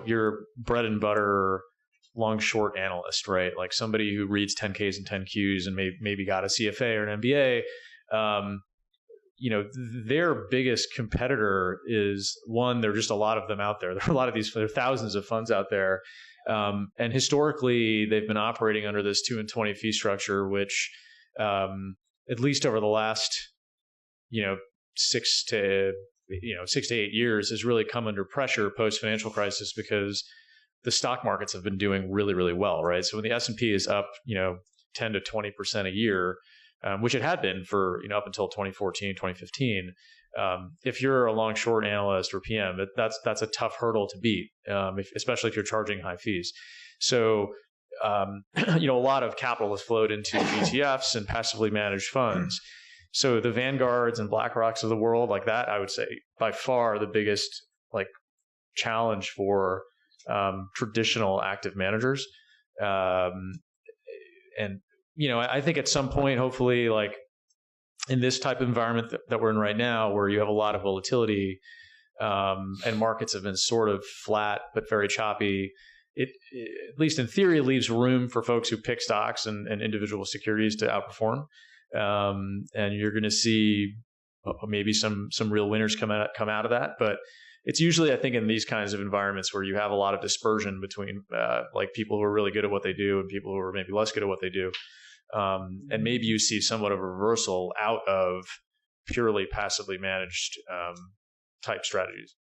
Your bread and butter long short analyst, right? Like somebody who reads 10Ks and 10Qs and maybe got a CFA or an MBA. Their biggest competitor is one, there are just a lot of them out there. There are a lot of there are thousands of funds out there. And historically, they've been operating under this 2 and 20 fee structure, which at least over the last, 6 to 8 years has really come under pressure post financial crisis because the stock markets have been doing really, really well, right? So when the S&P is up, 10 to 20% a year, which it had been for, up until 2014, 2015. If you're a long short analyst or PM, that's a tough hurdle to beat, especially if you're charging high fees. So, a lot of capital has flowed into ETFs and passively managed funds. So the Vanguards and BlackRocks of the world, like that, I would say by far the biggest challenge for traditional active managers. I think at some point, hopefully, in this type of environment that we're in right now, where you have a lot of volatility and markets have been sort of flat but very choppy, it at least in theory leaves room for folks who pick stocks and individual securities to outperform. And you're going to see maybe some real winners come out of that. But it's usually, I think, in these kinds of environments where you have a lot of dispersion between people who are really good at what they do and people who are maybe less good at what they do. And maybe you see somewhat of a reversal out of purely passively managed type strategies.